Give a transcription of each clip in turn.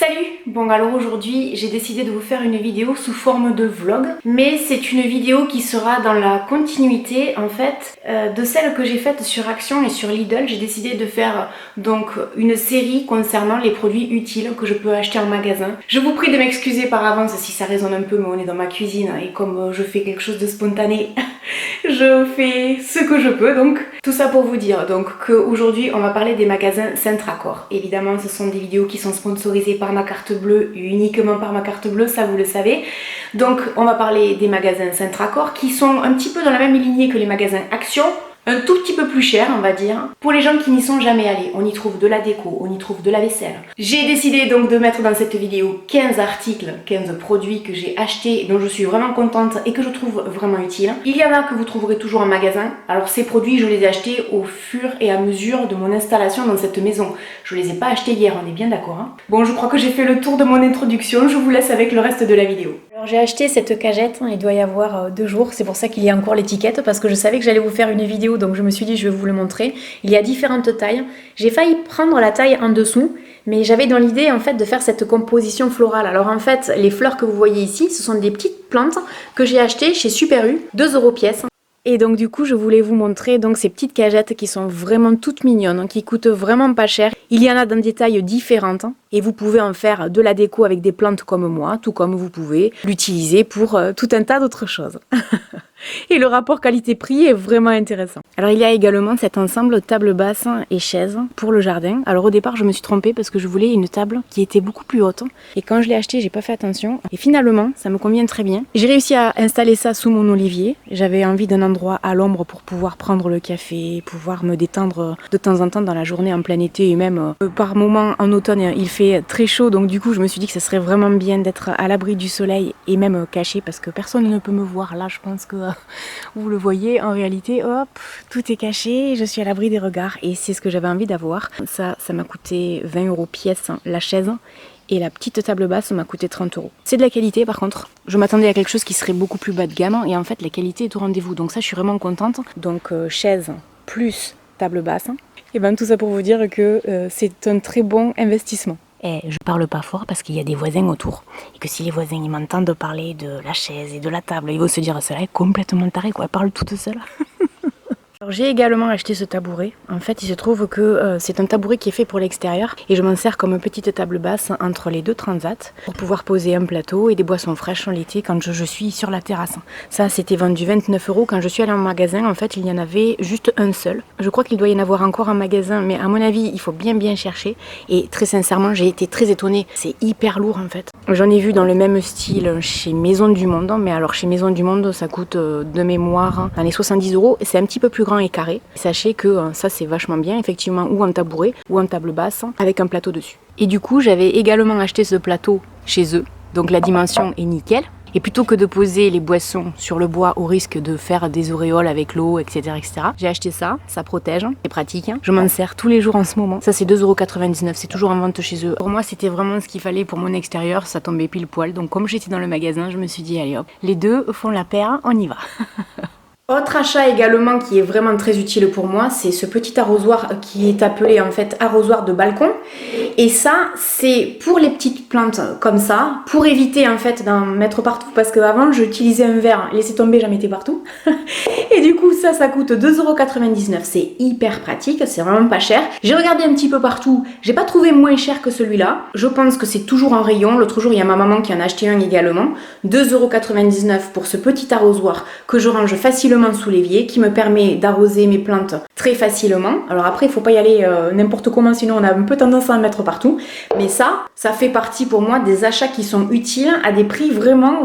Salut! Bon alors aujourd'hui j'ai décidé de vous faire une vidéo sous forme de vlog, mais c'est une vidéo qui sera dans la continuité en fait de celle que j'ai faite sur Action et sur Lidl. J'ai décidé de faire donc une série concernant les produits utiles que je peux acheter en magasin. Je vous prie de m'excuser par avance si ça résonne un peu, mais on est dans ma cuisine et comme je fais quelque chose de spontané, je fais ce que je peux. Donc tout ça pour vous dire donc qu'aujourd'hui on va parler des magasins Centracor. Évidemment ce sont des vidéos qui sont sponsorisées par ma carte bleue, uniquement par ma carte bleue, ça vous le savez. Donc on va parler des magasins Centracor qui sont un petit peu dans la même lignée que les magasins Action, un tout petit peu plus cher on va dire, pour les gens qui n'y sont jamais allés. On y trouve de la déco, on y trouve de la vaisselle. J'ai décidé donc de mettre dans cette vidéo 15 articles, 15 produits que j'ai achetés, dont je suis vraiment contente et que je trouve vraiment utiles. Il y en a que vous trouverez toujours en magasin. Alors ces produits je les ai achetés au fur et à mesure de mon installation dans cette maison. Je les ai pas achetés hier, on est bien d'accord hein. Bon, je crois que j'ai fait le tour de mon introduction, je vous laisse avec le reste de la vidéo. Alors j'ai acheté cette cagette, il doit y avoir 2 jours, c'est pour ça qu'il y a encore l'étiquette, parce que je savais que j'allais vous faire une vidéo, donc je me suis dit je vais vous le montrer. Il y a différentes tailles, j'ai failli prendre la taille en dessous, mais j'avais dans l'idée en fait de faire cette composition florale. Alors en fait, les fleurs que vous voyez ici, ce sont des petites plantes que j'ai achetées chez Super U, 2 € pièce. Et donc du coup je voulais vous montrer donc ces petites cagettes qui sont vraiment toutes mignonnes, qui coûtent vraiment pas cher. Il y en a dans des tailles différentes et vous pouvez en faire de la déco avec des plantes comme moi, tout comme vous pouvez l'utiliser pour tout un tas d'autres choses. Et le rapport qualité-prix est vraiment intéressant. Alors il y a également cet ensemble table basse et chaise pour le jardin. Alors au départ je me suis trompée parce que je voulais une table qui était beaucoup plus haute. Et quand je l'ai acheté j'ai pas fait attention. Et finalement ça me convient très bien. J'ai réussi à installer ça sous mon olivier. J'avais envie d'un endroit à l'ombre pour pouvoir prendre le café, pouvoir me détendre de temps en temps dans la journée en plein été. Et même par moments en automne il fait très chaud. Donc du coup je me suis dit que ça serait vraiment bien d'être à l'abri du soleil et même caché parce que personne ne peut me voir. Là je pense que vous le voyez, en réalité, hop, tout est caché, je suis à l'abri des regards et c'est ce que j'avais envie d'avoir. Ça m'a coûté 20 € pièce, la chaise, et la petite table basse m'a coûté 30 €. C'est de la qualité par contre, je m'attendais à quelque chose qui serait beaucoup plus bas de gamme et en fait la qualité est au rendez-vous, donc ça je suis vraiment contente. Donc chaise plus table basse, et bien tout ça pour vous dire que c'est un très bon investissement. Et je parle pas fort parce qu'il y a des voisins autour. Et que si les voisins ils m'entendent parler de la chaise et de la table, ils vont se dire celle-là est complètement tarée quoi, elle parle toute seule. Alors j'ai également acheté ce tabouret. En fait il se trouve que c'est un tabouret qui est fait pour l'extérieur et je m'en sers comme petite table basse entre les deux transats pour pouvoir poser un plateau et des boissons fraîches en l'été quand je suis sur la terrasse. Ça c'était vendu 29 €. Quand je suis allée en magasin en fait il y en avait juste un seul. Je crois qu'il doit y en avoir encore en magasin mais à mon avis il faut bien chercher et très sincèrement j'ai été très étonnée. C'est hyper lourd en fait. J'en ai vu dans le même style chez Maison du Monde, mais alors chez Maison du Monde ça coûte de mémoire dans les 70 € et c'est un petit peu plus grand et carré. Sachez que ça c'est vachement bien effectivement, ou en tabouret ou en table basse avec un plateau dessus. Et du coup j'avais également acheté ce plateau chez eux, donc la dimension est nickel. Et plutôt que de poser les boissons sur le bois au risque de faire des auréoles avec l'eau, etc., j'ai acheté ça, ça protège, c'est pratique. Je m'en sers tous les jours en ce moment. Ça c'est 2,99 €, c'est toujours en vente chez eux. Pour moi c'était vraiment ce qu'il fallait pour mon extérieur, ça tombait pile poil. Donc comme j'étais dans le magasin, je me suis dit allez hop, les deux font la paire, on y va. Autre achat également qui est vraiment très utile pour moi, c'est ce petit arrosoir qui est appelé en fait arrosoir de balcon. Et ça, c'est pour les petites plantes comme ça, pour éviter en fait d'en mettre partout. Parce qu'avant, j'utilisais un verre, laissez tomber, j'en mettais partout. Et du coup, ça coûte 2,99 €. C'est hyper pratique, c'est vraiment pas cher. J'ai regardé un petit peu partout, j'ai pas trouvé moins cher que celui-là. Je pense que c'est toujours en rayon. L'autre jour, il y a ma maman qui en a acheté un également. 2,99 € pour ce petit arrosoir que je range facilement sous l'évier, qui me permet d'arroser mes plantes très facilement. Alors après il faut pas y aller n'importe comment, sinon on a un peu tendance à en mettre partout, mais ça fait partie pour moi des achats qui sont utiles à des prix vraiment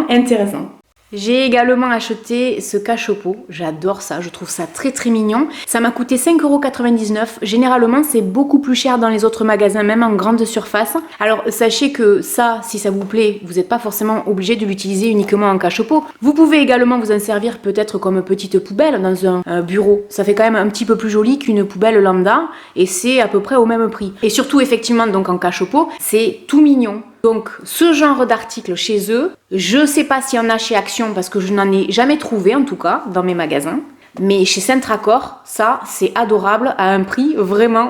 intéressants. J'ai également acheté ce cache-pot, j'adore ça, je trouve ça très mignon. Ça m'a coûté 5,99 €. Généralement c'est beaucoup plus cher dans les autres magasins, même en grande surface. Alors sachez que ça, si ça vous plaît, vous n'êtes pas forcément obligé de l'utiliser uniquement en cache-pot. Vous pouvez également vous en servir peut-être comme petite poubelle dans un bureau. Ça fait quand même un petit peu plus joli qu'une poubelle lambda et c'est à peu près au même prix. Et surtout effectivement donc en cache-pot, c'est tout mignon. Donc ce genre d'article chez eux, je sais pas s'il y en a chez Action parce que je n'en ai jamais trouvé en tout cas dans mes magasins. Mais chez Centracor, ça c'est adorable à un prix vraiment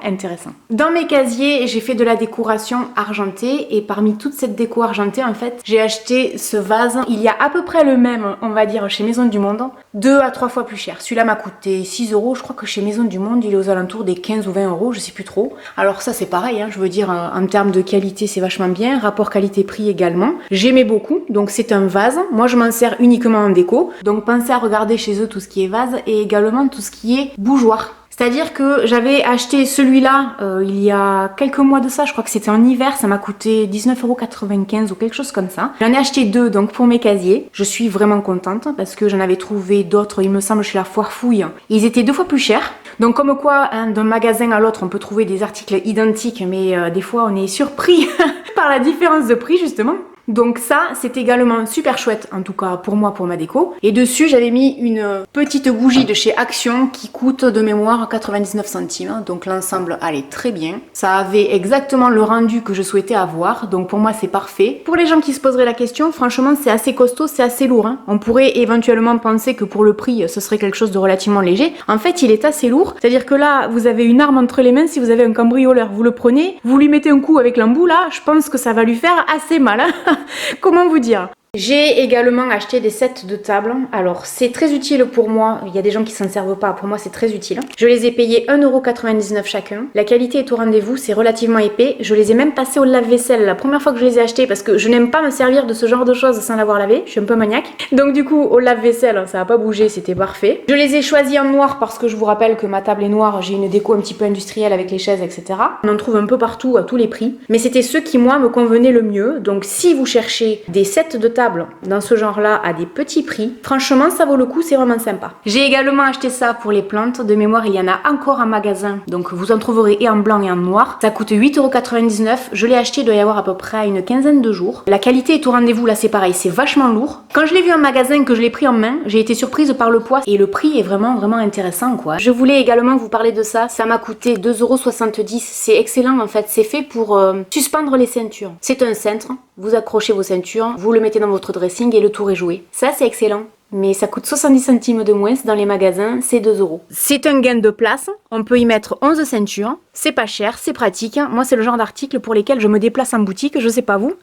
intéressant. Dans mes casiers, j'ai fait de la décoration argentée et parmi toute cette déco argentée en fait, j'ai acheté ce vase. Il y a à peu près le même, on va dire, chez Maison du Monde, 2 à 3 fois plus cher. Celui-là m'a coûté 6 €, je crois que chez Maison du Monde, il est aux alentours des 15 ou 20 €, je sais plus trop. Alors ça c'est pareil, hein, je veux dire, en termes de qualité c'est vachement bien, rapport qualité-prix également. J'aimais beaucoup, donc c'est un vase. Moi je m'en sers uniquement en déco, donc pensez à regarder chez eux tout ce qui est vase et également tout ce qui est bougeoir. C'est-à-dire que j'avais acheté celui-là il y a quelques mois de ça, je crois que c'était en hiver, ça m'a coûté 19,95 € ou quelque chose comme ça. J'en ai acheté 2 donc pour mes casiers. Je suis vraiment contente parce que j'en avais trouvé d'autres, il me semble, chez la Foire Fouille. Ils étaient 2 fois plus chers. Donc comme quoi, hein, d'un magasin à l'autre, on peut trouver des articles identiques, mais des fois on est surpris par la différence de prix justement. Donc ça, c'est également super chouette, en tout cas pour moi, pour ma déco. Et dessus, j'avais mis une petite bougie de chez Action qui coûte de mémoire 99 centimes. Donc l'ensemble allait très bien. Ça avait exactement le rendu que je souhaitais avoir. Donc pour moi, c'est parfait. Pour les gens qui se poseraient la question, franchement, c'est assez costaud, c'est assez lourd. Hein. On pourrait éventuellement penser que pour le prix, ce serait quelque chose de relativement léger. En fait, il est assez lourd. C'est-à-dire que là, vous avez une arme entre les mains si vous avez un cambrioleur. Vous le prenez, vous lui mettez un coup avec l'embout là, je pense que ça va lui faire assez mal. Hein. Comment vous dire? J'ai également acheté des sets de table. Alors c'est très utile pour moi, il y a des gens qui s'en servent pas, pour moi c'est très utile. Je les ai payés 1,99 € chacun. La qualité est au rendez-vous, c'est relativement épais. Je les ai même passés au lave-vaisselle la première fois que je les ai achetés parce que je n'aime pas me servir de ce genre de choses sans l'avoir lavé, je suis un peu maniaque. Donc du coup au lave-vaisselle ça n'a pas bougé, c'était parfait. Je les ai choisis en noir parce que je vous rappelle que ma table est noire, j'ai une déco un petit peu industrielle avec les chaises etc. On en trouve un peu partout à tous les prix. Mais c'était ceux qui moi me convenaient le mieux. Donc si vous cherchez des sets de table dans ce genre là à des petits prix, franchement ça vaut le coup, c'est vraiment sympa. J'ai également acheté ça pour les plantes, de mémoire il y en a encore en magasin, donc vous en trouverez et en blanc et en noir. Ça coûte 8,99 €, je l'ai acheté, il doit y avoir à peu près une quinzaine de jours. La qualité est au rendez-vous, là c'est pareil, c'est vachement lourd. Quand je l'ai vu en magasin, que je l'ai pris en main, j'ai été surprise par le poids et le prix est vraiment intéressant quoi. Je voulais également vous parler de ça, ça m'a coûté 2,70 €, c'est excellent en fait, c'est fait pour suspendre les ceintures. C'est un cintre, vous accrochez vos ceintures, vous le mettez dans votre dressing et le tour est joué. Ça c'est excellent. Mais ça coûte 70 centimes de moins dans les magasins, c'est 2 €. C'est un gain de place, on peut y mettre 11 ceintures, c'est pas cher, c'est pratique. Moi c'est le genre d'article pour lesquels je me déplace en boutique, je sais pas vous.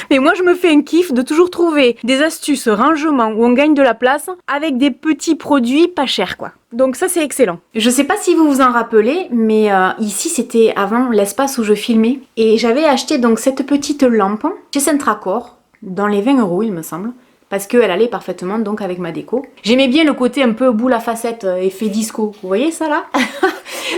Mais moi je me fais un kiff de toujours trouver des astuces rangement où on gagne de la place avec des petits produits pas chers quoi. Donc ça c'est excellent. Je sais pas si vous vous en rappelez, mais ici c'était avant l'espace où je filmais. Et j'avais acheté donc cette petite lampe chez Centracor, dans les 20 € il me semble. Parce qu'elle allait parfaitement donc avec ma déco. J'aimais bien le côté un peu boule à facettes, effet disco. Vous voyez ça là?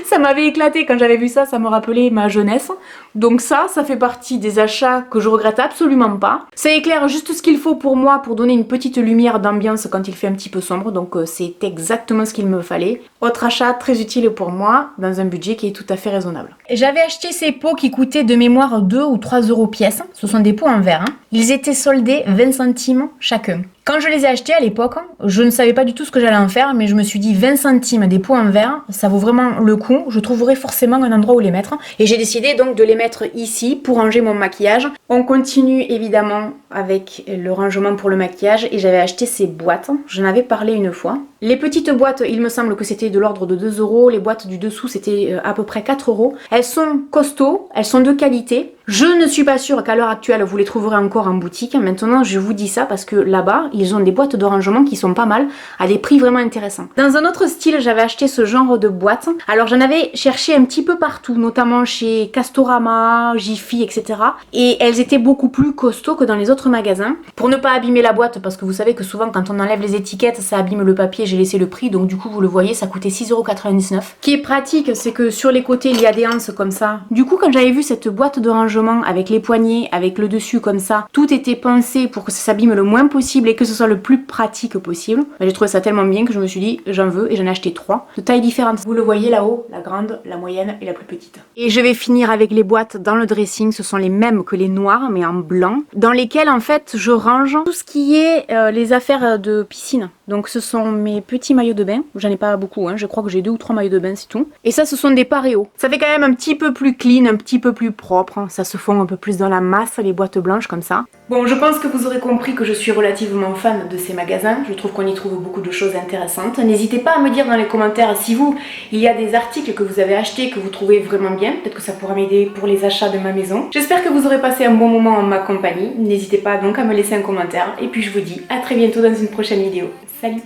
Ça m'avait éclaté quand j'avais vu ça, ça me rappelait ma jeunesse. Donc ça fait partie des achats que je regrette absolument pas. Ça éclaire juste ce qu'il faut pour moi pour donner une petite lumière d'ambiance quand il fait un petit peu sombre. Donc c'est exactement ce qu'il me fallait. Autre achat très utile pour moi dans un budget qui est tout à fait raisonnable. J'avais acheté ces pots qui coûtaient de mémoire 2 ou 3 € pièce. Ce sont des pots en verre. Hein. Ils étaient soldés 20 centimes chacun. Quand je les ai achetés à l'époque, je ne savais pas du tout ce que j'allais en faire, mais je me suis dit 20 centimes des pots en verre, ça vaut vraiment le coup, je trouverai forcément un endroit où les mettre. Et j'ai décidé donc de les mettre ici pour ranger mon maquillage. On continue évidemment avec le rangement pour le maquillage et j'avais acheté ces boîtes, j'en avais parlé une fois. Les petites boîtes, il me semble que c'était de l'ordre de 2 €, les boîtes du dessous c'était à peu près 4 €. Elles sont costauds, elles sont de qualité. Je ne suis pas sûre qu'à l'heure actuelle vous les trouverez encore en boutique. Maintenant je vous dis ça parce que là-bas ils ont des boîtes de rangement qui sont pas mal à des prix vraiment intéressants. Dans un autre style j'avais acheté ce genre de boîte. Alors j'en avais cherché un petit peu partout, notamment chez Castorama, Jiffy, etc. Et elles étaient beaucoup plus costauds que dans les autres magasins. Pour ne pas abîmer la boîte, parce que vous savez que souvent quand on enlève les étiquettes ça abîme le papier, j'ai laissé le prix, donc du coup vous le voyez ça coûtait 6,99 €. Ce qui est pratique c'est que sur les côtés il y a des anses comme ça. Du coup quand j'avais vu cette boîte de rangement avec les poignées, avec le dessus comme ça, tout était pensé pour que ça s'abîme le moins possible et que ce soit le plus pratique possible. J'ai trouvé ça tellement bien que je me suis dit j'en veux et j'en ai acheté 3 de tailles différentes. Vous le voyez là-haut, la grande, la moyenne et la plus petite. Et je vais finir avec les boîtes dans le dressing, ce sont les mêmes que les noires mais en blanc, dans lesquelles en fait je range tout ce qui est les affaires de piscine. Donc ce sont mes petits maillots de bain, j'en ai pas beaucoup, hein. Je crois que j'ai 2 ou 3 maillots de bain c'est tout. Et ça ce sont des paréos. Ça fait quand même un petit peu plus clean, un petit peu plus propre, hein. Ça se fond un peu plus dans la masse les boîtes blanches comme ça. Bon, je pense que vous aurez compris que je suis relativement fan de ces magasins. Je trouve qu'on y trouve beaucoup de choses intéressantes. N'hésitez pas à me dire dans les commentaires si vous, il y a des articles que vous avez achetés que vous trouvez vraiment bien. Peut-être que ça pourra m'aider pour les achats de ma maison. J'espère que vous aurez passé un bon moment en ma compagnie. N'hésitez pas donc à me laisser un commentaire. Et puis je vous dis à très bientôt dans une prochaine vidéo. Salut!